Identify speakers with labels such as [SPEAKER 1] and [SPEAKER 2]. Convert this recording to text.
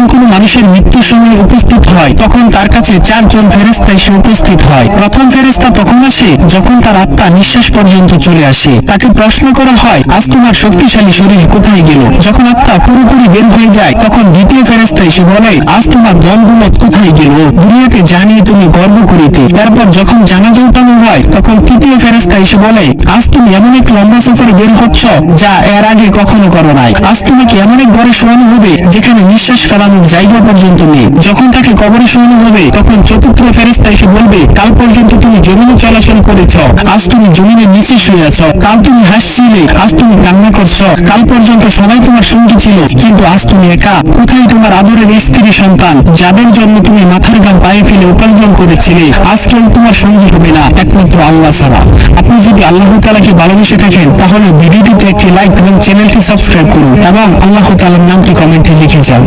[SPEAKER 1] যখন কোনো মানুষের মৃত্যুর সময় উপস্থিত হয় তখন তার কাছে 4 জন ফেরেশতা এসে উপস্থিত হয়। প্রথম ফেরেশতা তখন আসে যখন তার আত্মা নিঃশ্বাস পর্যন্ত চলে আসে। তাকে প্রশ্ন করা হয়, আজ তোমার শক্তিশালী শরীর কোথায় গেল? যখন আত্মা পুরোপুরি বের হয়ে যায় তখন দ্বিতীয় ফেরেশতা এসে বলে, আজ তোমার দলদৌলত কোথায় গেল? দুনিয়াতে জানিয়ে তুমি গর্ব করিতে। তারপর যখন জানাজা উঠানো হয় তখন তৃতীয় ফেরেশতা এসে বলে, আজ তুমি এমন এক লম্বা সফরে বের হচ্ছ যা এর আগে কখনো করো নাই। আজ তোমাকে এমন এক ঘরে শোয়ানো হবে যেখানে নিঃশ্বাস ফেলানোর জায়গা পর্যন্ত নেই। যখন তাকে কবরে শোয়ানো হবে তখন চতুর্থ ফেরেশতা এসে বলবে, কাল পর্যন্ত তুমি জমিনে চলাচল করেছ, আজ তুমি জমিনের নিচে শুয়ে আছো। কাল তুমি হাসছিলে, আজ তুমি কান্না করছো। কাল পর্যন্ত সবাই তোমার সঙ্গী ছিল, কিন্তু আজ তুমি একা। কোথায় তোমার আদরের স্ত্রী সন্তান যাদের জন্য তুমি মাথার ঘাম পায়ে ফেলে উপার্জন করেছিলে? আজ কেউ তোমার সঙ্গী হবে না একমাত্র আল্লাহ ছাড়া। আপনি যদি আল্লাহ তাআলাকে ভালোবেসে থাকেন তাহলে ভিডিওটিতে একটি লাইক এবং চ্যানেলটি সাবস্ক্রাইব করুন এবং আল্লাহ তাআলার নামটি কমেন্টে লিখে যান।